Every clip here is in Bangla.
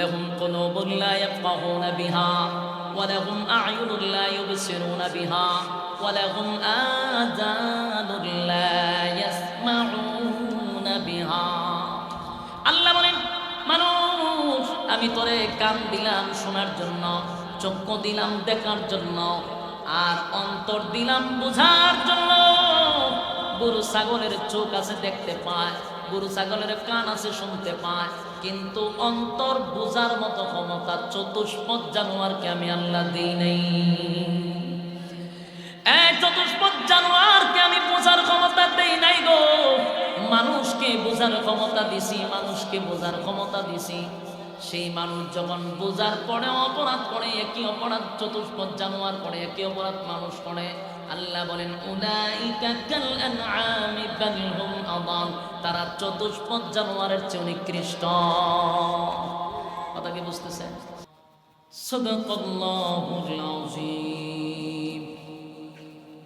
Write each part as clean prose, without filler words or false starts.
লাহুম কুলুবুন লা ইয়াফকাহুনা বিহা ওয়া লাহুম আ'য়ুনুন লা ইউবসিরুনা বিহা ওয়া লাহুম আযানুন লা ইয়াসমাউনা বিহা। আল্লাহ বলেন, মানুষ আমি তোরে কান দিলাম শোনার জন্য, চক্ষু দিলাম দেখার জন্য, আর অন্তর দিলাম বুঝার জন্য। গরু ছাগলের চোখ আছে দেখতে পায়, গরু ছাগলের কান আছে শুনতে পায়, কিন্তু অন্তর বুঝার মতো ক্ষমতা চতুষ্পদ জানোয়ারকে আমি আল্লাহ দেই নাই। এই চতুষ্পদ জানোয়ারকে আমি বোঝার ক্ষমতা দেই নাই গো। মানুষকে বোঝার ক্ষমতা দিছি, মানুষকে বোঝার ক্ষমতা দিছি। সেই মানুষ যখন বোঝার পরে অপরাধ করে, একই অপরাধ চতুষ্পদ জানোয়ার করে, একই অপরাধ মানুষ করে। আল্লাহ বলেন উলাইকা কাল আনআমি বাল হুম আদাল, তারা চতুষ্পদ জানোয়ারের চেয়ে নিকৃষ্ট। কথা কি বুঝতেছেন? সাদাকাল্লাহুল আযীম।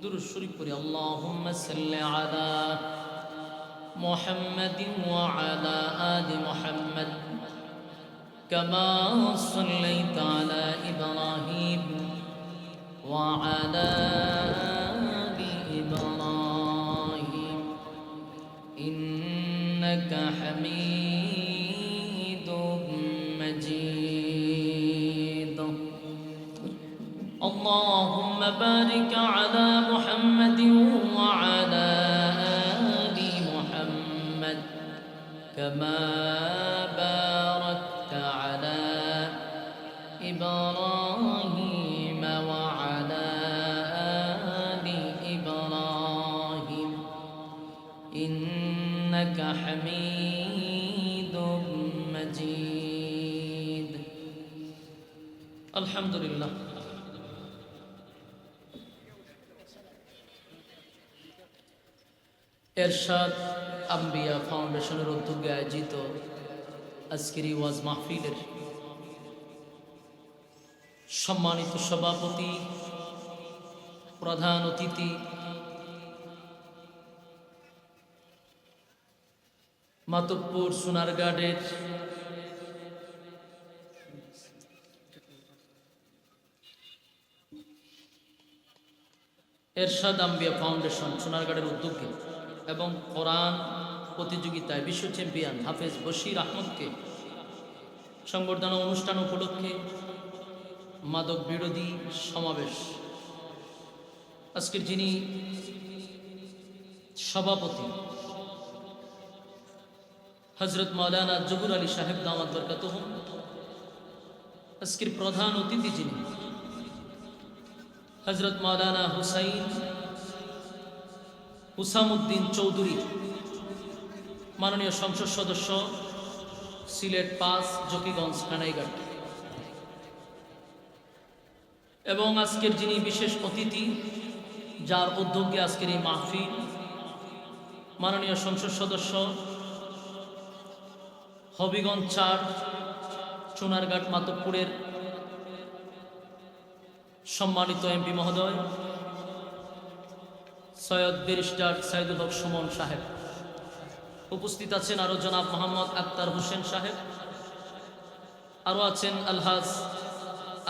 দুরূদ শরীফ পড়ি। আল্লাহুম্মা সাল্লি আলা মুহাম্মাদিন ওয়া আলা আলি মুহাম্মাদ কামা সাল্লাইতা আলা ইব্রাহিম ওয়া আলা আলি ইব্রাহিম ইন্নাকা হামিদুম মাজিদ। আল্লাহুম্মা বারিক আলা মুহাম্মাদিন ওয়া আলা আলি মুহাম্মাদ কামা বারাকতা আলা ইব্রাহিম ওয়া আলা আলি ইব্রাহিম ইন্নাকা হামিদুম মাজিদ। আলহামদুলিল্লাহ। এরশাদ আম্বিয়া ফাউন্ডেশনের উদ্যোগে আয়োজিত আজকের এই ওয়াজ মাহফিলের সম্মানিত সভাপতি, প্রধান অতিথি, মাতব্বর সোনারগাঁড়ের এরশাদ আম্বিয়া ফাউন্ডেশন সোনারগাঁড়ের উদ্যোগে এবং কোরআন প্রতিযোগিতায় বিশ্ব চ্যাম্পিয়ন হাফেজ বশির আহমদকে সংবর্ধনা অনুষ্ঠান উপলক্ষে মাদক বিরোধী সমাবেশ। আজকের যিনি সভাপতি হযরত মাওলানা জহুর আলী সাহেব দামাত বরকাতুহুম, আজকের প্রধান অতিথি যিনি হযরত মাওলানা হুসামউদ্দিন চৌধুরী, মাননীয় সংসদ সদস্য সিলেট ৫ জকিগঞ্জ কানাইঘাট, এবং আজকের যিনি বিশেষ অতিথি যার উদ্যোগে আজকের এই মাহফিল, মাননীয় সংসদ সদস্য হবিগঞ্জ ৪ সোনারঘাট মাতব্বরের সম্মানিত এমপি মহোদয় সৈয়দ ব্যারিস্টার সাইদুল হক সুমন সাহেব, উপস্থিত আছেন আরো জনাব মোহাম্মদ আক্তার হোসেন সাহেব, আরো আছেন আলহাজ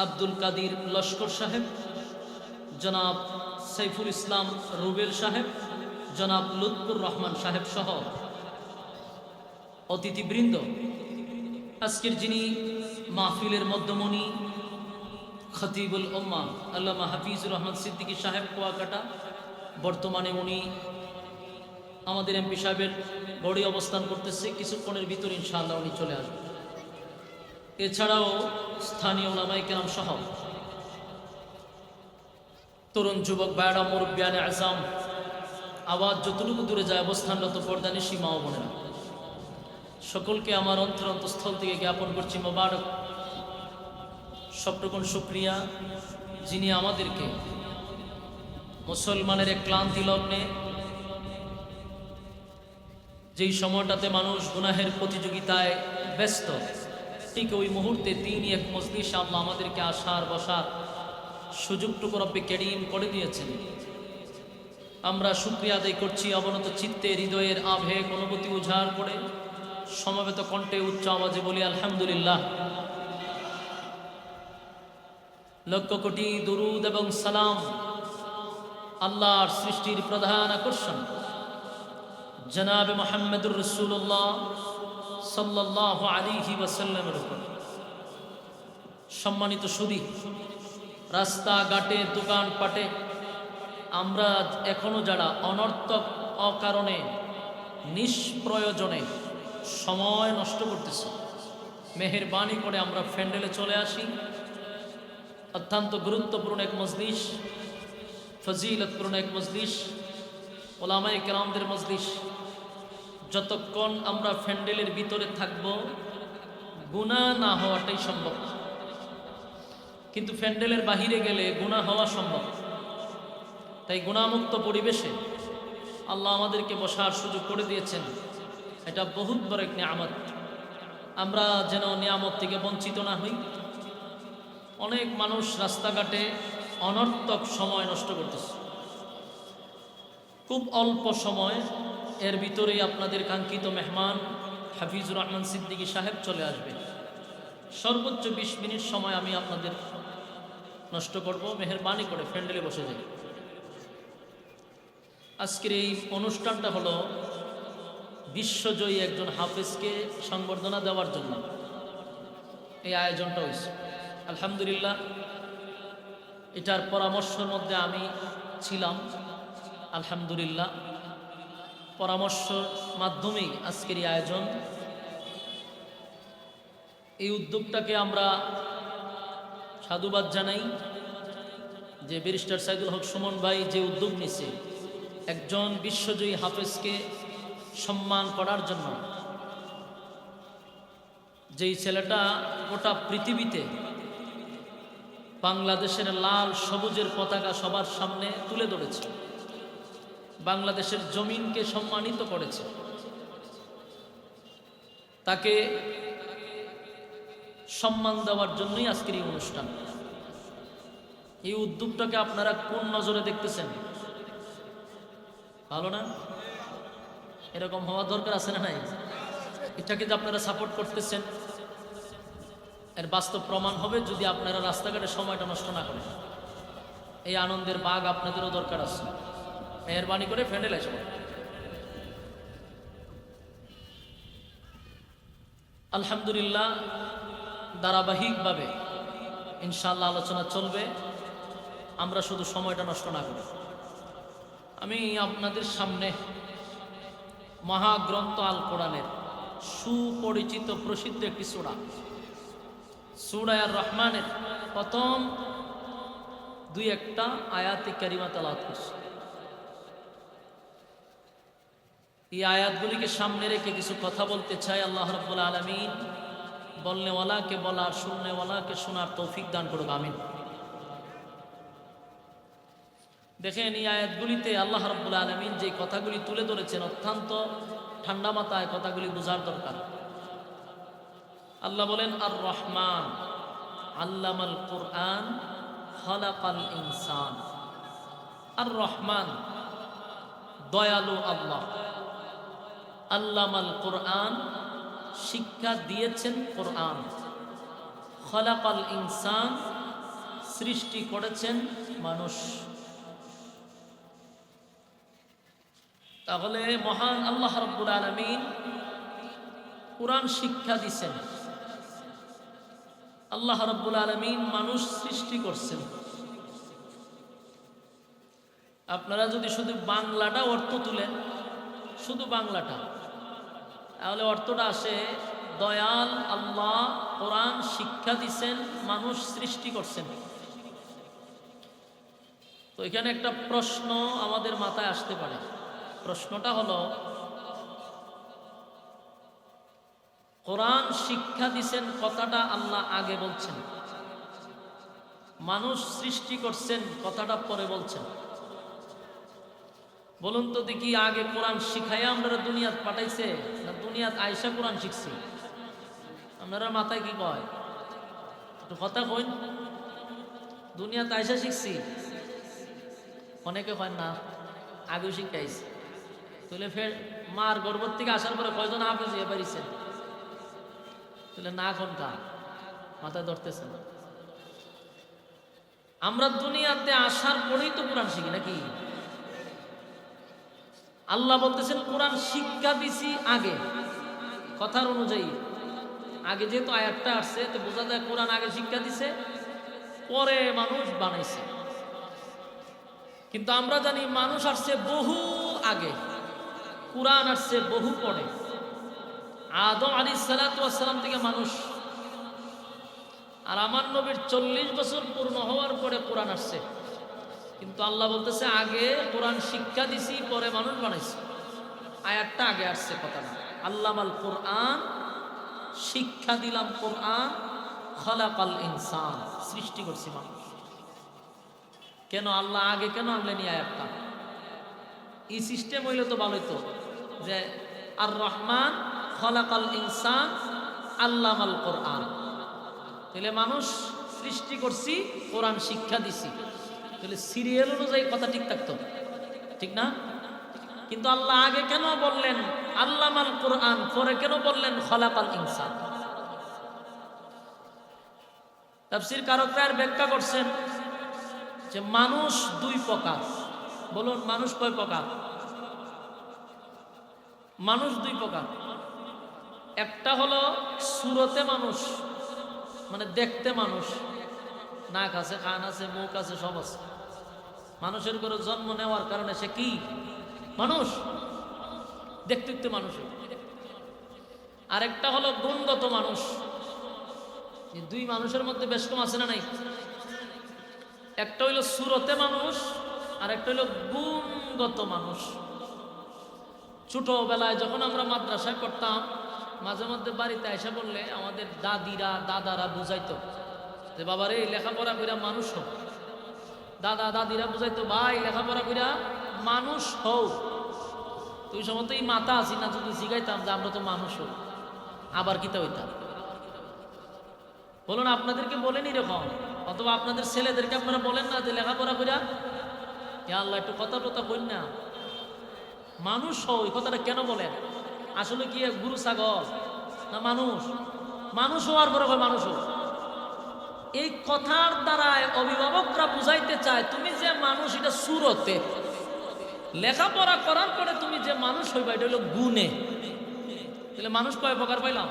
আব্দুল কাদির লস্কর সাহেব, জনাব সাইফুল ইসলাম রুবেল সাহেব, জনাব লুৎফুর রহমান সাহেব সহ অতিথিবৃন্দ। আজকের যিনি মাহফিলের মধ্যমণি খতিবুল উম্মাহ আল্লামা হাফিজুর রহমান সিদ্দিকী সাহেব কুয়াকাটা, বর্তমানে উনি আমাদের এমপি সাহেবের গড়ে অবস্থান করতেছে, কিছুক্ষণের ভিতর ইনশাআল্লাহ উনি চলে আসবেন। এছাড়াও স্থানীয় উলামায়ে কেরাম সহ তরুণ যুবক ভাইয়েরা, মুরব্বিয়ানে আযম, আওয়াজ যতটুকু দূরে যায় অবস্থানরত পর্দানিশী মা ও বোনেরা, সকলকে আমার অন্তরস্থল থেকে জ্ঞাপন করছি মোবারক, সবটুকুন শুকরিয়া, যিনি আমাদেরকে মুসলমানের এক ক্লান্তি লগ্নে, যেই সময়টাতে মানুষ গুনাহের প্রতিযোগিতায় ব্যস্ত, ঠিক ওই মুহূর্তে তিনি এক মজলিসে আল্লাহ আমাদেরকে আসার বসার সুযোগটুকু রব্বে কারীম করে দিয়েছেন। আমরা শুকরিয়া আদায় করছি অবনত চিত্তে, হৃদয়ের আবেগ অনুভূতি উজাড় করে সমবেত কণ্ঠে উচ্চ আওয়াজে বলি আলহামদুলিল্লাহ। লক্ষ কোটি দুরুদ এবং সালাম আল্লাহর সৃষ্টির প্রধান আকর্ষণ জনাবে মুহাম্মদুর রাসূলুল্লাহ সাল্লাল্লাহু আলাইহি ওয়াসাল্লামের উপর। সম্মানিত সুধী, রাস্তাঘাটে দোকানপাটে আমরা এখনো যারা অনর্থক অকারণে নিষ্প্রয়োজনে সময় নষ্ট করতেছি, মেহেরবানি করে আমরা প্যান্ডেলে চলে আসি। অত্যন্ত গুরুত্বপূর্ণ এক মজলিস, ফজিলতপূর্ণ এক মজলিস, ওলামায়ে কেরামদের মজলিস। যতক্ষণ আমরা প্যান্ডেলের ভিতরে থাকব গুনাহ না হওয়াটাই সম্ভব, কিন্তু প্যান্ডেলের বাহিরে গেলে গুনাহ হওয়া সম্ভব। তাই গুনাহমুক্ত পরিবেশে আল্লাহ আমাদেরকে বসার সুযোগ করে দিয়েছেন, এটা বহুত বড় এক নিয়ামত। আমরা যেন নিয়ামত থেকে বঞ্চিত না হই। অনেক মানুষ রাস্তাঘাটে অনর্থক সময় নষ্ট করতেছে। খুব অল্প সময় এর ভিতরেই আপনাদের কাঙ্ক্ষিত মেহমান হাফিজুর রহমান সিদ্দিকী সাহেব চলে আসবে। সর্বোচ্চ 20 মিনিট সময় আমি আপনাদের নষ্ট করব, মেহেরবানি করে প্যান্ডেলে বসে যাই। আজকের এই অনুষ্ঠানটা হলো বিশ্বজয়ী একজন হাফেজকে সংবর্ধনা দেওয়ার জন্য এই আয়োজনটা হয়েছে। আলহামদুলিল্লাহ, এটার পরামর্শের মধ্যে আমি ছিলাম। আলহামদুলিল্লাহ, পরামর্শের মাধ্যমেই আজকের এই আয়োজন। এই উদ্যোগটাকে আমরা সাধুবাদ জানাই যে ব্যারিস্টার সাইদুল হক সুমন ভাই যে উদ্যোগ নিছে একজন বিশ্বজয়ী হাফেজকে সম্মান করার জন্য। যেই ছেলেটা গোটা পৃথিবীতে বাংলাদেশের লাল সবুজের পতাকা সবার সামনে তুলে ধরেছে, বাংলাদেশের জমিনকে সম্মানিত করেছে, তাকে সম্মান দেওয়ার জন্যই আজকের এই অনুষ্ঠান। এই উদ্যোগটাকে আপনারা কোন নজরে দেখতেছেন? ভালো না? এরকম হওয়া দরকার আছে না নাই? এটাকে যে আপনারা সাপোর্ট করতেছেন এর বাস্তব প্রমাণ হবে যদি আপনারা রাস্তাঘাটে সময়টা নষ্ট না করেন। এই আনন্দের বাগ আপনাদেরও দরকার আছে। মেহেরবানি করে প্যান্ডেলে এসে পড়ুন। আলহামদুলিল্লাহ, ধারাবাহিকভাবে ইনশাআল্লাহ আলোচনা চলবে, আমরা শুধু সময়টা নষ্ট না করি। আমি আপনাদের সামনে মহাগ্রন্থ আল কোরআনের সুপরিচিত প্রসিদ্ধ একটি সূরা, সূরা আর রহমানের প্রথম 2-1টা আয়াতে কারিমা তেলাওয়াত করছি। এই আয়াতগুলিকে সামনে রেখে কিছু কথা বলতে চাই। আল্লাহ রাব্বুল আলামিন বলনেওয়ালাকে বলার, শুননেওয়ালাকে শোনার তৌফিক দান করুক, আমিন। দেখেন, এই আয়াতগুলিতে আল্লাহ রাব্বুল আলামিন যে কথাগুলি তুলে ধরেছেন অত্যন্ত ঠান্ডা মাথায় কথাগুলি বোঝার দরকার। আল্লাহ বলেন, আর রহমান আল্লামাল কুরআন খালাকাল ইনসান। আর রহমান দয়ালু আল্লাহ, আল্লামাল কুরআন শিক্ষা দিয়েছেন কোরআন, খালাকাল ইনসান সৃষ্টি করেছেন মানুষ। তাহলে মহান আল্লাহ রাব্বুল আলামিন কোরআন শিক্ষা দিয়েছেন, আল্লাহ রাব্বুল আলামিন মানুষ সৃষ্টি করছেন। আপনারা যদি শুধু বাংলাটা অর্থ তুলেন, শুধু বাংলাটা, তাহলে অর্থটা আসে দয়াল আল্লাহ কোরআন শিক্ষা দিছেন, মানুষ সৃষ্টি করছেন। তো এখানে একটা প্রশ্ন আমাদের মাথায় আসতে পারে। প্রশ্নটা হলো, কোরআন শিক্ষা দিছেন কথাটা আল্লাহ আগে বলছেন, মানুষ সৃষ্টি করছেন কথাটা পরে বলছেন। বলুন তো দেখি, আগে কোরআন শিখাইয়া আমরা দুনিয়াত পাঠাইছে না দুনিয়াত আইসা কোরআন শিখছি? আপনারা মাথায় কি কয়? একটু কথা কইন। দুনিয়াত আইসা শিখছি? অনেকে কয় না, আগেও শিখাইছি। তাহলে ফের মার গর্ভর থেকে আসার পরে কয়জন হাফেজ হয়ে পারিছেন? তাহলে না কোনটা মাথায় ধরতেছে না। আমরা দুনিয়াতে আসার পরেই তো কোরআন শিখি নাকি? আল্লাহ বলতেছেন কোরআন শিক্ষা দিছি আগে, কথার অনুযায়ী। আগে যেহেতু আয়াতটা আসছে তো বোঝা যায় কোরআন আগে শিক্ষা দিছে, পরে মানুষ বানাইছে। কিন্তু আমরা জানি মানুষ আসছে বহু আগে, কোরআন আসছে বহু পরে। আদম আলাইহিস সালাতু ওয়াস সালাম থেকে মানুষ, আর আমার নবীর 40 বছর পূর্ণ হওয়ার পরে কোরআন আসছে। কিন্তু আল্লাহ বলতেছে আগে কোরআন শিক্ষা দিছি, পরে মানুষ বানাইছে। আয়াতটা আগে আসছে, কথা না। আল্লামাল কোরআন, শিক্ষা দিলাম কোরআন, খলাকাল ইনসান, সৃষ্টি করছি মানুষ। কেন আল্লাহ আগে কেন আনলেন এই আয়াতটা? এই সিস্টেম হইলে তো ভালোই তো, যে আর রহমান খলাকাল ইনসান আল্লামাল কোরআন, তাহলে মানুষ সৃষ্টি করছি, কোরআন শিক্ষা দিছি, তাহলে সিরিয়াল অনুযায়ী কথা ঠিক থাকতো, ঠিক না? কিন্তু আল্লাহ আগে কেন বললেন আল্লামাল কোরআন, পরে কেন বললেন খলাকাল ইনসান? তাফসীর কারকরা ব্যাখ্যা করছেন যে মানুষ দুই প্রকার। বলুন মানুষ কয় প্রকার? মানুষ দুই প্রকার। একটা হলো সুরতে মানুষ, মানে দেখতে মানুষ, নাক আছে, কান আছে, মুখ আছে, সব আছে। মানুষের করে জন্ম নেওয়ার কারণে সে কি মানুষ, দেখতে দেখতে মানুষ। আরেকটা হলো গুণগত মানুষ। দুই মানুষের মধ্যে বেশ কম আছে না নাই? একটা হইল সুরতে মানুষ, আর একটা হইল গুণগত মানুষ। ছোটবেলায় যখন আমরা মাদ্রাসায় পড়তাম, মাঝে মধ্যে বাড়িতে এসে বললে আমাদের দাদিরা দাদারা বুঝাইতো যে বাবারে লেখাপড়া কইরা মানুষ হোক। দাদা দাদিরা বুঝাইতো ভাই লেখাপড়া কইরা মানুষ হোক। তুই সময় তো এই মাথা আছি না, যদি শিখাইতাম যে আমরা তো মানুষ হোক, আবার কিতা হইতাম? বলুন আপনাদেরকে বলেন এরকম, অথবা আপনাদের ছেলেদেরকে আপনারা বলেন না যে লেখাপড়া কইরা আল্লাহ একটু কথা টথা কই না, মানুষ হও। এই কথাটা কেন বলেন? আসলে কি গুরু ছাগল না মানুষ? মানুষ হওয়ার পরে মানুষ হোক। এই কথার দ্বারায় অভিভাবকরা বুঝাইতে চায় তুমি যে মানুষ, এটা সুরতে। লেখাপড়া করার পরে তুমি যে মানুষ হইবা, এটা হইল গুণে। তাহলে মানুষ কয় প্রকার পাইলাম?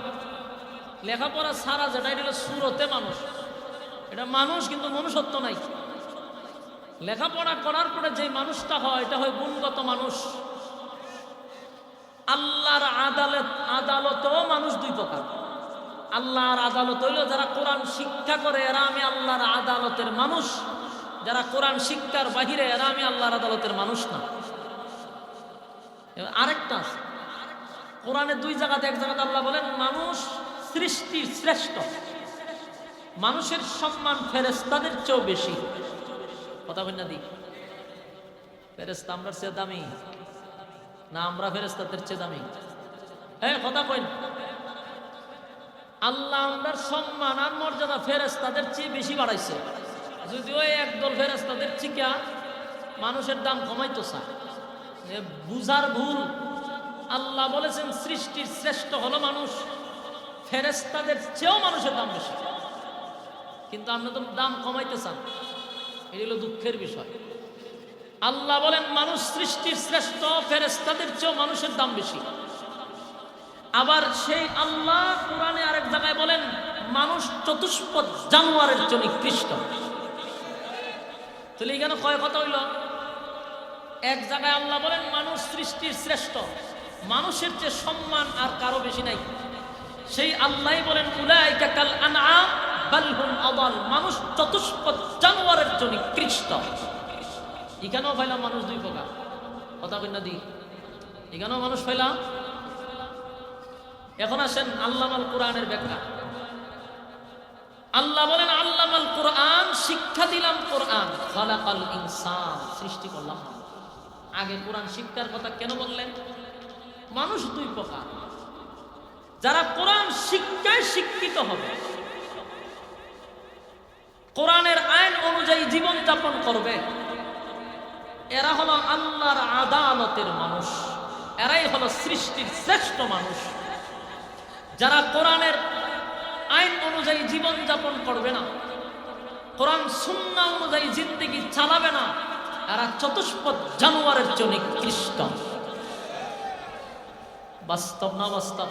লেখাপড়া ছাড়া যেটা, এটা হলো সুরতে মানুষ, এটা মানুষ কিন্তু মনুষ্যত্ব নাই। লেখাপড়া করার পরে যে মানুষটা হয়, এটা হয় গুণগত মানুষ। আল্লাহর আদালতেও মানুষ দুই প্রকার। আল্লাহর আদালত হইল যারা কোরআন শিক্ষা করে, এরা আমি আল্লাহর আদালতের মানুষ। যারা কোরআন শিক্ষার বাহিরে, এরা আমি আল্লাহর আদালতের মানুষ না। আরেকটা আছে, কোরআনের দুই জায়গাতে, এক জায়গাতে আল্লাহ বলেন মানুষ সৃষ্টির শ্রেষ্ঠ, মানুষের সম্মান ফেরেশতাদের চেয়েও বেশি। কথা বল না দি, ফেরেশতা আমরা চেয়ে দামি না আমরা ফেরেশতাদের চেয়ে দামি? হ্যাঁ কথা কই। আল্লাহ আমরার সম্মান আর মর্যাদা ফেরেশতাদের চেয়ে বেশি বাড়াইছে। যদিও একদল ফেরেশতাদের চিকা মানুষের দাম কমাইতো চায়, বুঝার ভুল। আল্লাহ বলেছেন সৃষ্টির শ্রেষ্ঠ হলো মানুষ, ফেরেশতাদের চেয়েও মানুষের দাম বেশি। কিন্তু আমরা তো দাম কমাইতে চান, এটা হলো দুঃখের বিষয়। আল্লাহ বলেন মানুষ সৃষ্টির শ্রেষ্ঠ, ফেরেশতাদের চেয়েও মানুষের দাম বেশি। আবার সেই আল্লাহ কোরআনে আরেক জায়গায় বলেন মানুষ চতুষ্পদ জানোয়ারের চেয়ে নিকৃষ্ট। তাহলে এখানে কয় কথা হইল? এক জায়গায় আল্লাহ বলেন মানুষ সৃষ্টির শ্রেষ্ঠ, মানুষের যে সম্মান আর কারো বেশি নাই। সেই আল্লাহ বলেন উলাইকা কাল আনআম বাল হুম আদাল, মানুষ চতুষ্পদ জানোয়ারের চেয়ে নিকৃষ্ট। এখানেও পাইলাম মানুষ দুই প্রকার। কথা কই না দি, এখানেও মানুষ পাইলাম। এখন আসেন আল্লামাল কোরআনের ব্যাখ্যা। আল্লাহ বলেন আল্লামাল কোরআন, শিক্ষা দিলাম কোরআন, খালাকাল ইনসান, সৃষ্টি করলাম। আগে কোরআন শিক্ষার কথা কেন বললেন? মানুষ দুই প্রকার। যারা কোরআন শিক্ষায় শিক্ষিত হবে, কোরআনের আইন অনুযায়ী জীবন যাপন করবে, এরা হলো আল্লাহর আদালতের মানুষ, এরাই হলো সৃষ্টির শ্রেষ্ঠ মানুষ। যারা কোরআনের আইন অনুযায়ী জীবন যাপন করবে না, কোরআন সুন্নাহ অনুযায়ী জিন্দেগি চালাবে না, এরা চতুষ্পদ জানোয়ারের জন্য নিকৃষ্ট। বাস্তব না বাস্তব?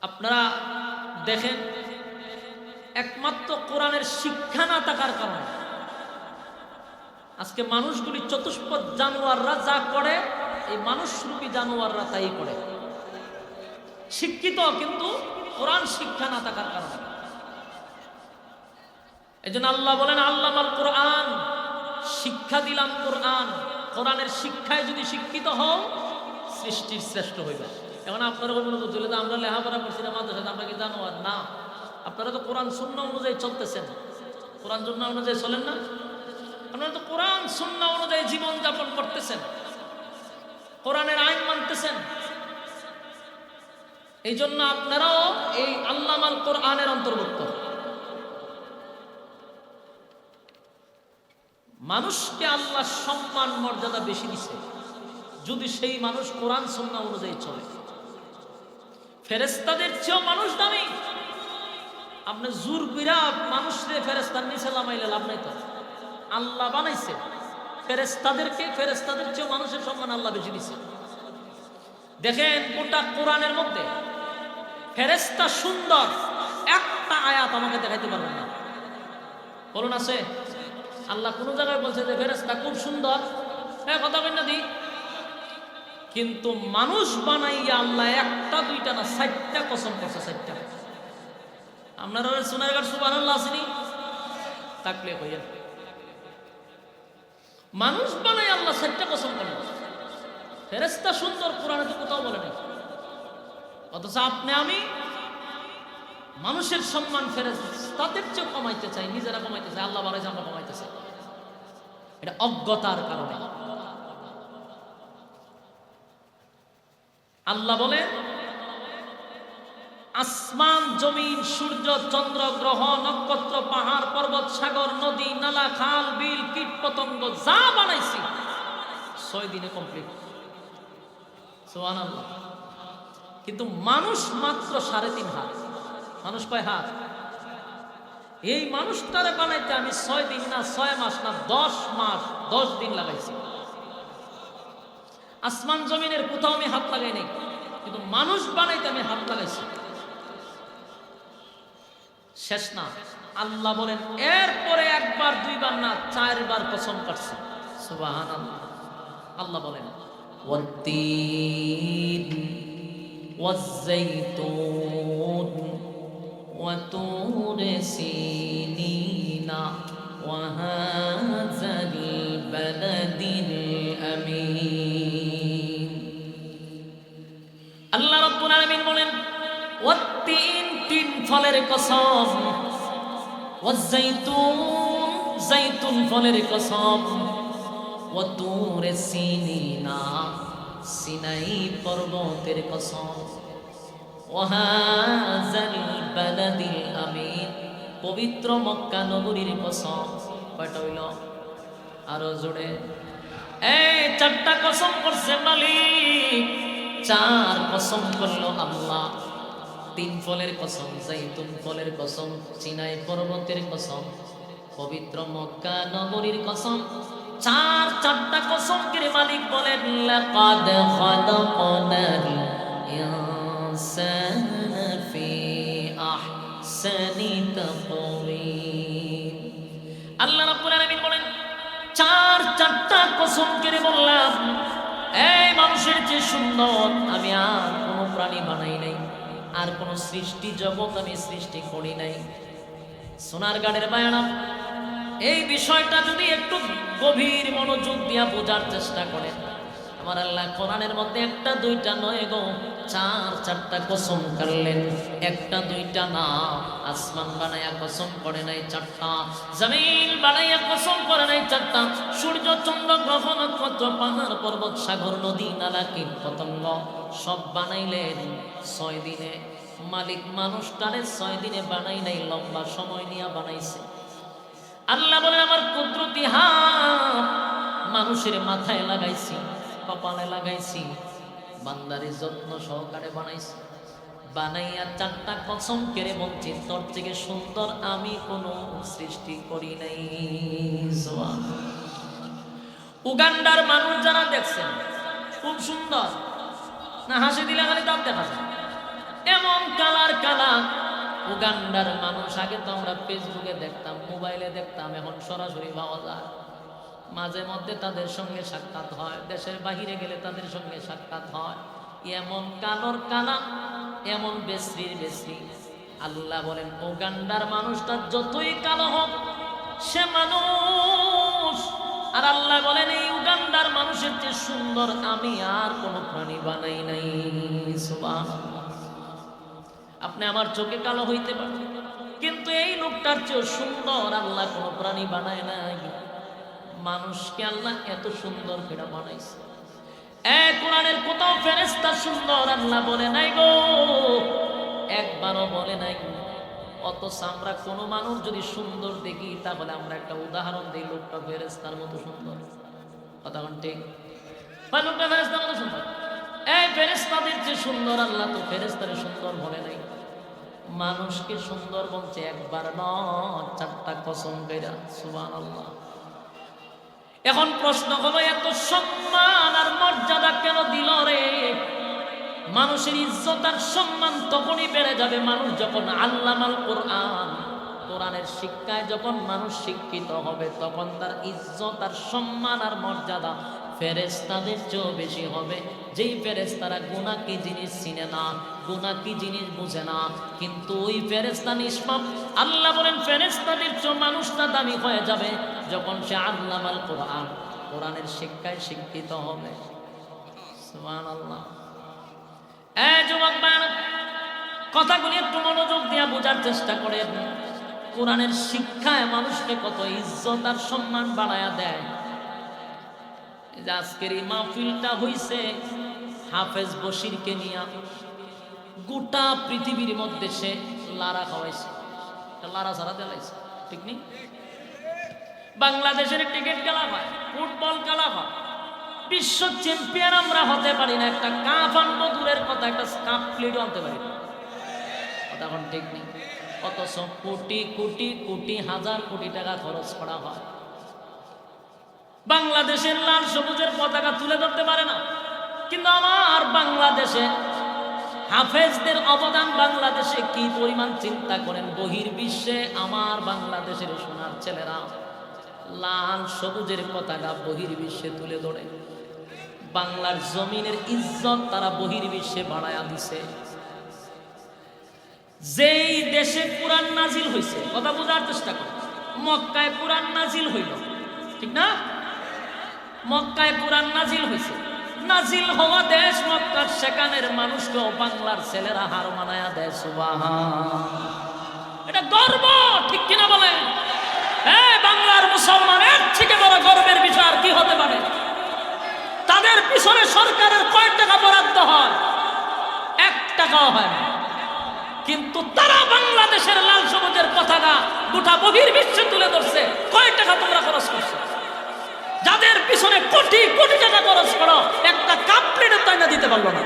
আপনারা দেখেন, একমাত্র কোরআনের শিক্ষা না থাকার কারণে আজকে মানুষগুলি চতুষ্পদ জানোয়াররা যা করে, এই মানুষরূপী জানোয়াররা তাই করে। শিক্ষিত কিন্তু কোরআন শিক্ষা না থাকার কারণে। এই জন্য আল্লাহ বলেন আল্লামাল কোরআন, শিক্ষা দিলাম কোরআন। কোরআনের শিক্ষায় যদি শিক্ষিত হও, সৃষ্টির শ্রেষ্ঠ হইবে। এখন আপনারা বলবেন বুঝলে তো আমরা লেখাপড়া করছি না মাদ্রাসাতে, আমরা কি জানোয়ার? না, আপনারা তো কোরআন সুন্নাহ অনুযায়ী চলতেছেন। কোরআন সুন্নাহ অনুযায়ী চলেন না? আপনারা তো কোরআন সুন্নাহ অনুযায়ী জীবন যাপন করতেছেন, কোরআনের আইন মানতেছেন। এই জন্য আপনারাও এই আল্লামাল কোরআনের অন্তর্ভুক্ত। মানুষকে আল্লাহ সম্মান মর্যাদা বেশি দিছে যদি সেই মানুষ কোরআন সুন্নাহ অনুযায়ী চলে। ফেরেশতাদের চেয়েও মানুষ দামি। আপনি জোর কইরা মানুষরে ফেরেশতার নিচে লামাইলে লাভ নাই তো। আল্লাহ বানাইছে ফেরেশতাদেরকে, ফেরেশতাদের চেয়েও মানুষের সম্মান আল্লাহ বেশি দিছে। দেখেন গোটা কোরআনের মধ্যে ফেরেশতা সুন্দর একটা আয়াত আমাকে দেখাইতে পারবেন না। বলুন আছে? আল্লাহ কোন জায়গায় বলছে যে ফেরেশতা খুব সুন্দর? হ্যাঁ, কথা বলেন না দি। কিন্তু মানুষ বানাইয়া আল্লাহ একটা দুইটা না 4টা কসম করছে, 4টা। আপনারা সোনারগাঁর সুবহানাল্লাহ আসেনি? থাকলে কইয়া মানুষ বানাই আল্লাহ 4টা কসম করলেন। ফেরেশতা সুন্দর কোরআনে তো কোথাও বলে নাই। অথচ আপনি আমি মানুষের সম্মান ফেরেশতাদের চেয়ে কমাইতে চাই, নিজেরা কমাইতে চাই, আল্লাহ বাড়াইছে আমরা কমাইতে চাই। এটা অজ্ঞতার কারণে। আল্লাহ বলেন আসমান জমিন সূর্য চন্দ্র গ্রহ নক্ষত্র পাহাড় পর্বত সাগর নদী নালা খাল বিল কীট পতঙ্গ যা বানাইছি 6 দিনে কমপ্লিট। সুবহানাল্লাহ। কিন্তু মানুষ মাত্র 3.5 হাত। মানুষ কয় হাত? এই মানুষটারে বানাইতে আমি 6 দিন না 6 মাস না 10 মাস 10 দিন লাগাইছি। আসমান জমিনের কোথাও আমি হাত লাগাই নাই, কিন্তু মানুষ বানাইতে আমি হাত লাগাইছি। শেষ না, আল্লাহ বলেন এরপরে একবার দুইবার না 4 বার কসম কাটছে। সুবহানাল্লাহ। আল্লাহ বলেন ওয়াত্তিন ওয়াজ্জাইতুন ওয়া তুরি সিনিনা ওয়া হাযাল বালাদিল আমিন। আল্লাহ রাব্বুল আলামিন বলেন ওয়াত্তিন, তিন ফলের কসম, ওয়াজ্জাইতুন, জাইতুন ফলের কসম, ওয়া তুরি সিনিনা, সিনাই পর্বতের কসম, ওয়া হাযাল বালাদিল আমিন, পবিত্র মক্কা নগরীর কসম। কয়টা হইল? আরো জোরে। এই 4টা কসম করছে মালিক, 4 কসম করলো আল্লাহ। 3 ফলের কসম, জাইতুন ফলের কসম, সিনাই পর্বতের কসম, পবিত্র মক্কা নগরীর কসম। 4টা কসম করে মালিক বলেন লাকাদ খালাকনাল ইনসানা ফি আহসানি তাকওয়িম। আল্লাহ রাব্বুল আলামিন বলেন 4টা কসম করে বললাম এই মানুষের যে সুন্দর আমি আর কোনো প্রাণী বানাই নাই, আর কোন সৃষ্টি জগৎ আমি সৃষ্টি করি নাই। সোনারগাঁয়ের বায়ানা এই বিষয়টা যদি একটু গভীর মনোযোগ দিয়া বোঝার চেষ্টা করেন, আমার আল্লাহ কোরআনের মধ্যে 1টা 2টা নয় গো 4টা কসম করলেন। 1টা 2টা না, আসমান বানায়া কসম করে নাই 4টা, জমিন বানায়া কসম করে নাই 4টা, সূর্য চন্দ্র গ্রহ নক্ষত্র পাহাড় পর্বত সাগর নদী নালা কীট পতঙ্গ সব বানাইলেন 6 দিনে। মালিক মানুষটারে 6 দিনে বানাই নাই, লম্বা সময় নিয়ে বানাইছে। আল্লাহ বলেন আমার কুদরতি হাত মানুষের মাথায় লাগাইছি, কপালে লাগাইছি, বান্দারে যত্ন সহকারে বানাইছি। বানাইয়া চারটা কসম কেড়ে বলছি তোর থেকে সুন্দর আমি কোনো সৃষ্টি করি নাই। উগান্ডার মানুষ যারা দেখছেন খুব সুন্দর না, হাসি দিলে খালি দাঁত দেখা যায়, এমন কালার কালা উগান্ডার মানুষ। আগে তো আমরা ফেসবুকে দেখতাম, মোবাইলে দেখতাম, এখন সরাসরি পাওয়া যায়। মাঝে মধ্যে তাদের সঙ্গে সাক্ষাৎ হয়, দেশের বাহিরে গেলে তাদের সঙ্গে সাক্ষাৎ হয়। এমন কালোর কালা, এমন বেশ্রির বেশ্রি। আল্লাহ বলেন উগান্ডার মানুষটা যতই কালো হোক সে মানুষ। আর আল্লাহ বলেন এই উগান্ডার মানুষের যে সুন্দর আমি আর কোনো প্রাণী বানাই নাই। সুবহানাল্লাহ। আপনি আমার চোখে কালো হইতে পারেন, কিন্তু এই লোকটার চেয়ে সুন্দর আল্লাহ কোনো প্রাণী বানায় নাই। মানুষকে আল্লাহ এত সুন্দর করে বানাইছে। কোরআনের কোথাও ফেরেশতা সুন্দর আল্লাহ বলে নাই গো, একবারও বলে নাই। অথচ আমরা কোনো মানুষ যদি সুন্দর দেখি তাহলে আমরা একটা উদাহরণ দিই, লোকটা ফেরেশতার মতো সুন্দর। কথা কোন ঠিক? লোকটা ফেরেশতার মতো সুন্দর। এই ফেরেশতাদের যে সুন্দর আল্লাহ তো ফেরেশতারে সুন্দর বলে নাই, মানুষকে সুন্দর বলছে একবার নয়, চারটা কসম কইরা। সুবহানাল্লাহ। এখন প্রশ্ন হলো এত সম্মান আর মর্যাদা কেন দিল রে? মানুষের ইজ্জত আর সম্মান তখনই বেড়ে যাবে মানুষ যখন আল্লামাল কোরআন, কোরআনের শিক্ষায় যখন মানুষ শিক্ষিত হবে, তখন তার ইজ্জত আর সম্মান আর মর্যাদা ফেরেশতাদের চেয়েও বেশি হবে। যেই ফেরেশতারা গুনাহ কি জিনিস চিনে না, গুনাহ কি জিনিস বুঝে না, কিন্তু ওই ফেরেশতা নিষ্পাপ। আল্লাহ বলেন ফেরেশতাদের চেয়ে মানুষটা দামি হয়ে যাবে যখন সে আল্লামাল কোরআন, কোরআনের শিক্ষায় শিক্ষিত হবে। সুবহানাল্লাহ। যুবক ভাইরা, কথাগুলি একটু মনোযোগ দিয়ে বোঝার চেষ্টা করেন। কোরআনের শিক্ষায় মানুষকে কত ইজ্জত আর সম্মান বাড়ায়া দেয়। আজকের এই মাহফিলটা হইছে হাফেজ বশিরকে নিয়ে, গোটা পৃথিবীর মধ্যে সে লারা খাওয়াইছে, লারা ছাড়া দেলাইছে, ঠিক নেই? বাংলাদেশের টিকিট খেলা হয়, ফুটবল খেলা হয়, বিশ্ব চ্যাম্পিয়ন আমরা হতে পারি না, একটা কাপ আনবো দূরের কথা, একটা কাপ প্লেটও আনতে পারি না। কথা এখন ঠিক নেই। অথচ কোটি কোটি কোটি হাজার কোটি টাকা খরচ করা হয়, বাংলাদেশের লাল সবুজের পতাকা তুলে ধরতে পারে না। কিন্তু আমার বাংলাদেশে হাফেজদের অবদান বাংলাদেশে কি পরিমাণ চিন্তা করেন। বহির্বিশ্বে আমার বাংলাদেশের সোনার ছেলেরা লাল সবুজের পতাকা বহির্বিশ্বে তুলে ধরে, বাংলার জমিনের ইজ্জত তারা বহির্বিশ্বে বাড়ায়া দিছে। যেই দেশে কুরআন নাজিল হইছে, কথা বোঝার চেষ্টা করো, মক্কায় কুরআন নাজিল হইল, ঠিক না? মক্কায় কুরআন নাজিল হইছে, নাজিল হওয়া দেশ মক্কা, সেখানের মানুষকেও বাংলার ছেলেরা হার মানায়া দেয়। সুবহানাল্লাহ। এটা গর্ব, ঠিক কিনা বলেন? বাংলার মুসলমানের থেকে বড় গর্বের বিষয় আর কি হতে পারে? তাদের পিছনে সরকারের কয় টাকা বরাদ্দ হয়? 1 টাকাও হয় না, কিন্তু তারা বাংলাদেশের লাল সবুজের পতাকা গোটা বহির্বিশ্বে তুলে ধরছে। কয় টাকা তোমরা খরচ করছো? যাদের পিছনে কোটি কোটি টাকা খরচ করো, একটা কাপ প্লেটের তাইনা দিতে পারলো না।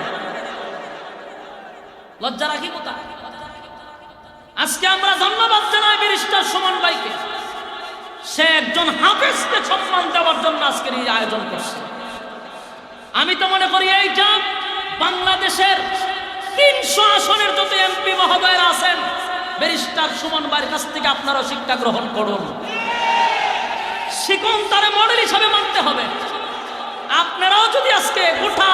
লজ্জা রাখি কোথায়? আজকে আমরা ধন্যবাদ জানাই ব্যারিস্টার সুমন ভাইকে, সে একজন হাফেজকে সম্মান দেওয়ার জন্য আজকের এই আয়োজন করছে। আমি তো মনে করি এইটা বাংলাদেশের 300 আসনের যত এমপি মহোদয়রা আছেন, ব্যারিস্টার সুমন ভাইয়ের কাছ থেকে আপনারা শিক্ষা গ্রহণ করুন। শিখন তারে মডেল হিসাবে মানতে হবে। আপনারাও যদি আজকে গোটা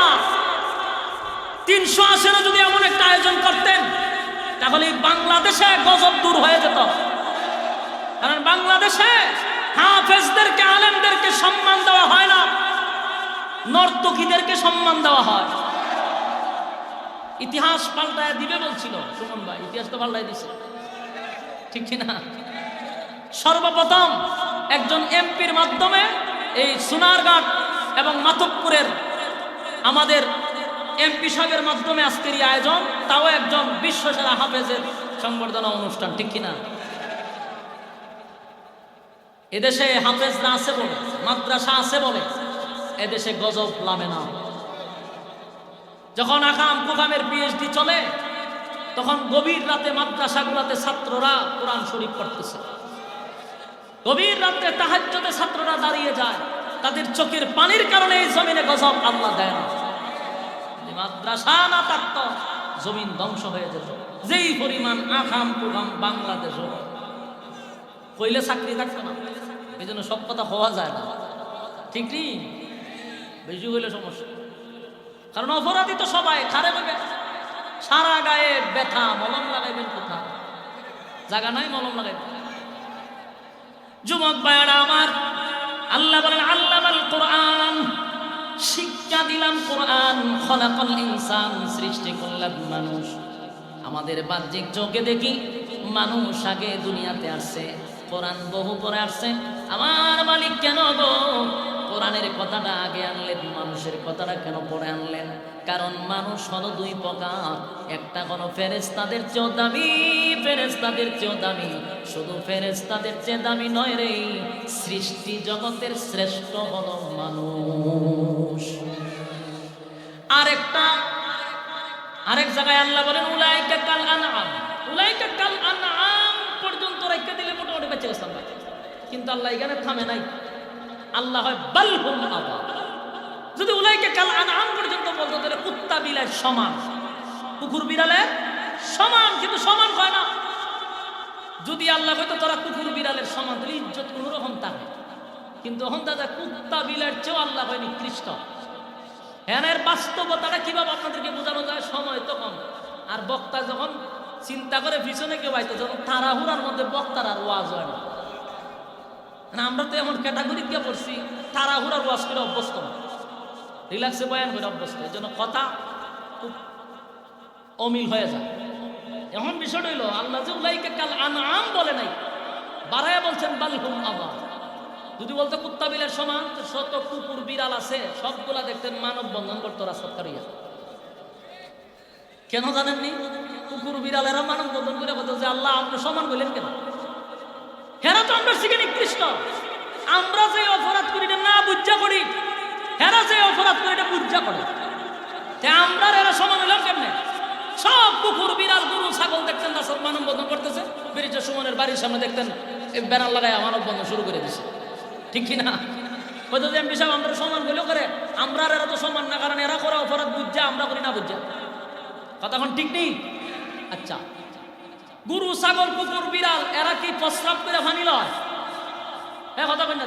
300 আসনে যদি এমন একটা আয়োজন করতেন, তাহলে বাংলাদেশে গজব দূর হয়ে যেত। কারণ বাংলাদেশে হাফেজদেরকে, আলেমদেরকে সম্মান দেওয়া হয় না, নর্তকীদেরকে সম্মান দেওয়া হয়। ইতিহাস পাল্টায় দিবে বলছিল সুমন ভাই, ইতিহাস তো পাল্টায় দিছে, ঠিক কিনা? সর্বপ্রথম একজন এমপির মাধ্যমে এই সোনারঘাট এবং মাধবপুরের আমাদের এমপি সাহেবের মাধ্যমে আজকের এই আয়োজন, তাও একজন বিশ্বসেরা হাফেজের সংবর্ধনা অনুষ্ঠান, ঠিক কিনা? এদেশে হাফেজরা আছে বলে, মাদ্রাসা আছে বলে এদেশে গজব নামে না। যখন আকাম কুকামের পিএইচডি চলে, তখন গভীর রাতে মাদ্রাসাগুলোতে ছাত্ররা কোরআন শরীফ পড়তেছে। গভীর রাতে তাহাজ্জুদে ছাত্ররা দাঁড়িয়ে যায়, তাদের চোখের পানির কারণে এই জমিনে গজব আল্লাহ দেয় না। মাদ্রাসা না থাকতো জমিন ধ্বংস হয়ে যেত। যেই পরিমাণ আকাম কুকাম বাংলাদেশ কইলে চাকরি থাকতো না। এই জন্য সব কথা হওয়া যায় না, ঠিক নেই? বেশি হইলে সমস্যা। কারণ অপরাধী তো সবাই খারে হবে। সারা গায়ে ব্যথা, মলম লাগাইবেন কোথায়? জায়গা নাই মলম লাগাইবেন। যুবক ভাইরা আমার, আল্লাহ বলেন আল্লামাল কোরআন, শিক্ষা দিলাম কোরআন। খলাকাল ইনসান, সৃষ্টি করলাম মানুষ। আমাদের বাহ্যিক চোখে দেখি মানুষ আগে দুনিয়াতে আসছে, কোরআন বহু পরে আসছে। আমার মালিক কেন গো কোরআনের কথাটা আগে আনলেন, মানুষের কথাটা কেন পরে আনলেন? কারণ মানুষ হলো দুই প্রকার, একটা হলো ফেরেশতাদের চেয়েও দামি, ফেরেশতাদের চেয়েও দামি। শুধু ফেরেশতাদের চেয়ে দামি নয় রে, সৃষ্টি জগতের শ্রেষ্ঠ হলো মানুষ। আরেক জায়গায় আল্লাহ বলেন উলাইকা কাল আনআম, উলাইকা কাল আনআম পর্যন্ত রেখে দিলে মোটামুটি বেঁচে গেছে। কিন্তু আল্লাহ এখানে থামে নাই। আল্লাহ হয় বাল হুম আবা। যদি উলাইকা কাল আনআম পর্যন্ত বলতো তাহলে কুত্তা বিড়ালের সমান, কুকুর বিড়ালের সমান, কিন্তু সমান হয় না। যদি আল্লাহ হয়তো তোরা কুকুর বিড়ালের সমান, তাহলে ইজ্জত কোন রকম থাকে। কিন্তু এখন দাদা কুত্তা বিড়ালের চেয়েও আল্লাহ হয় নিকৃষ্ট। এর বাস্তবতাটা কিভাবে আপনাদেরকে বোঝানো যায়? সময় তো কম, আর বক্তা যখন চিন্তা করে পিছনে কেউ আইতো, যখন তাড়াহুড়ার মধ্যে বক্তার আর ওয়াজ হয় না। আমরা তো এমন ক্যাটাগরি দিয়ে পড়ছি, তাড়াহুড়ার ওয়াজ করে অভ্যস্ত না, রিল্যাক্সে বয়ান করে অভ্যস্ত। এই জন্য কথা খুব অমিল হয়ে যায়। এখন বিষয়টা হইল আল্লাহ যে উলাইকা কাল আনআম বলে নাই, বাড়াইয়া বলছেন বাল হুম আবা। যদি বলতো কুত্তা বিলের সমান, তো শত কুকুর বিড়াল আছে, সবগুলা দেখতেন মানব বন্ধন করতো রাস্তা কারিয়া। কেন জানেননি? কুকুর বিড়ালেরা মানব বন্ধন করে বলতো যে আল্লাহ আপনি সমান বললেন কেন? হেরা তো আমরা শিখে নিকৃষ্ট। আমরা যে অপরাধ করি না বুঝা করি, হেরা যে অপরাধ করি এটা বুঝা করে। আমরা এরা সমান হলাম কেমনে? সব কুকুর বিড়াল গরু ছাগল দেখতেন রাস্তা মানব বন্ধন করতেছে, ব্রিটিশ সুমনের বাড়ির সামনে দেখতেন ব্যানার লাগায় মানব বন্ধন শুরু করে দিছে, ঠিক কিনা? হয়তো যে এমপি সাহেব আমরা সমান বলেও করে, আমরা এরা তো সমান না, কারণ এরা করে অপরাধ বুঝা, আমরা করি না বুঝা। কথা এখন ঠিক নেই? আচ্ছা, গরু ছাগল কুকুর বিড়াল এরা কি প্রস্রাব করে ফানি লয়? হ্যাঁ, কথা কই না?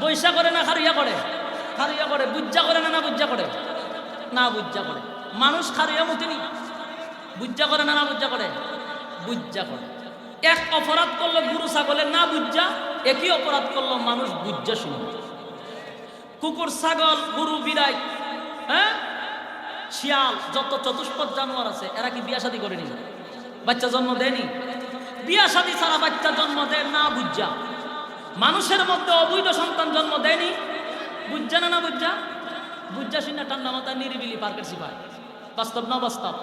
বৈশা করে না খারিয়া করে? খারিয়া করে। বুঝা করে না বুঝা করে? না বুঝা করে। মানুষ খারিয়া মতিনি, বুঝা করে না বুঝা করে? বুঝা করে। এক অপরাধ করলো গরু ছাগলের না বুঝা, একই অপরাধ করলো মানুষ বুঝা শুনে। কুকুর ছাগল গরু বিড়াই, হ্যাঁ, শিয়াল, যত চতুষ্পদ জানোয়ার আছে, এরা কি বিয়া শাদী করেনি? বাচ্চা জন্ম দেয়নি? বিয়া শাদী ছাড়া বাচ্চা জন্ম দেয় না বুঝা। মানুষের মধ্যে অবৈধ সন্তান জন্ম দেয়নি, বুঝা না বুঝা? বুঝা শুনে ঠান্ডা মাথায় নিরিবিলি পার্কের সিপাই। বাস্তব না বাস্তব?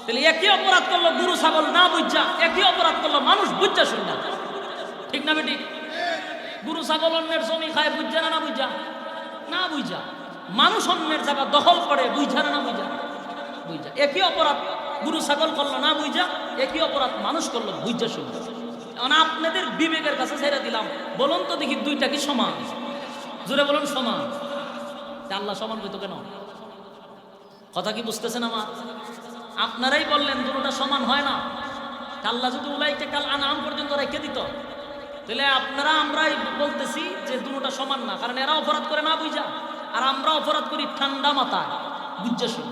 তাহলে একই অপরাধ করলো গরু ছাগল না বুঝা, একই অপরাধ করলো মানুষ বুঝা শুনে। ঠিক না বেটি? গরু ছাগল অন্যের জমি খায়, বুঝা না বুঝা? না বুঝা। মানুষ অন্যের জায়গা দখল করে, বুঝা না বুঝা? বুঝা। একই অপরাধ গরু ছাগল করলো না বুঝা, একই অপরাধ মানুষ করলো বুঝা শুনে। আপনাদের বিবেকের কাছে ছেড়ে দিলাম, বলুন তো দেখি দুইটা কি সমান? জোরে বলুন সমান। আল্লাহ সমান হইতো কেন? কথা কি বুঝতেছেন আমার? আপনারাই বললেন দুটোটা সমান হয় না। আল্লাহ যদি উলাইকা কাল আনআম পর্যন্ত রেখে দিত, তাহলে আপনারা আমরাই বলতেছি যে দুটোটা সমান না, কারণ এরা অপরাধ করে না বুঝা, আর আমরা অপরাধ করি ঠান্ডা মাথায় বুঝা শুনে।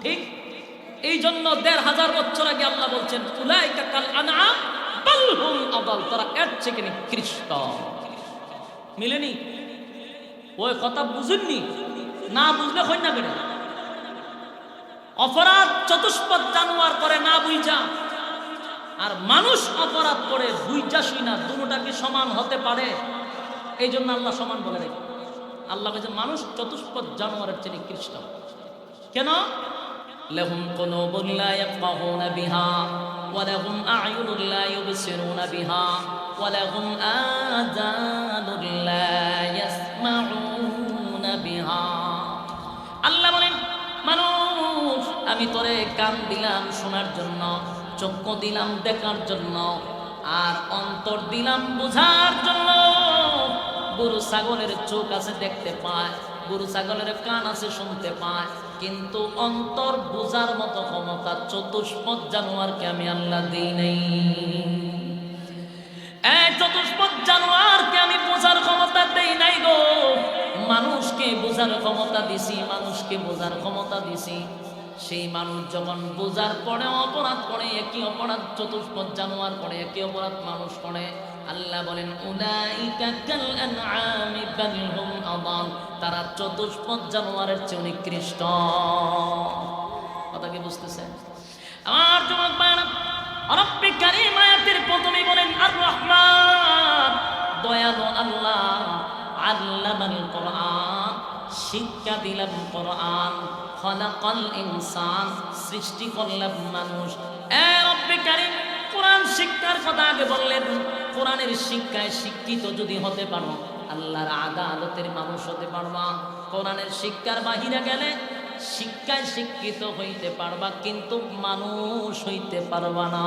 ঠিক এই জন্য ১৫০০ বছর আগে আল্লাহ বলছেন উলাইকা কাল আনআম বাল হুম আদাল, তারা এর থেকে নিকৃষ্ট। মিলেনি? ওই কথা বুঝেননি? না বুঝলে হয় না কেন? অপরাধ চতুষ্পদ জানোয়ার করে না বুঝা, আর মানুষ অপরাধ করে বুঝা শুই না। দুটোটা কি সমান হতে পারে? এই জন্য আল্লাহ সমান বলে রেখে। আল্লাহ বলেছেন মানুষ চতুষ্পদ জানোয়ারের চেয়ে নিকৃষ্ট। কেন? লাহুম কুলুবুন লা ইয়াফকাহুনা বিহা ওয়া লাহুম আ'য়ুনুন লা ইউবসিরুনা বিহা ওয়া লাহুম আযানুন লা ইয়াসমাউনা বিহা। আল্লাহ বলেন মানুষ আমি তোরে কান দিলাম শোনার জন্য, চক্ষু দিলাম দেখার জন্য, আর অন্তর দিলাম বুঝার জন্য। গরু ছাগলের চোখ আছে দেখতে পায়, গরু ছাগলের কান আছে শুনতে পায়, কিন্তু অন্তর বুঝার মতো ক্ষমতা চতুষ্পদ জানোয়ারকে আমি আল্লাহ দিই নাই। চতুষ্পদ জানোয়ারকে আমি বোঝার ক্ষমতা দেই নাই গো। মানুষকে বোঝার ক্ষমতা দিছি, মানুষকে বোঝার ক্ষমতা দিছি। সেই মানুষ যখন বোঝার পরে অপরাধ করে, একই অপরাধ চতুষ্পদ জানোয়ার করে, একই অপরাধ মানুষ করে। আল্লাহ বলেন উলাইকা কাল আনআমি বাল হুম আদাল, তারা চতুষ্পদ জানোয়ারের চেয়ে নিকৃষ্ট। কথা কি বুঝতেছেন আমার যুবক ভাইরা? রব্বি কারীম আয়াতের প্রথমেই বলেন আর রহমান, দয়ালু আল্লাহ। আল্লামাল কোরআন, শিক্ষা দিলাম কোরআন। খলাকাল ইনসান, সৃষ্টি করলাম মানুষ। রব্বি কারীম কোরআন শিক্ষার কথা আগে বললেন। কোরআনের শিক্ষায় শিক্ষিত যদি হতে পারো, আল্লাহর আদালতের মানুষ হতে পারবা। কোরআনের শিক্ষার বাহিরে গেলে শিক্ষায় শিক্ষিত হইতে পারবা, কিন্তু মানুষ হইতে পারবা না।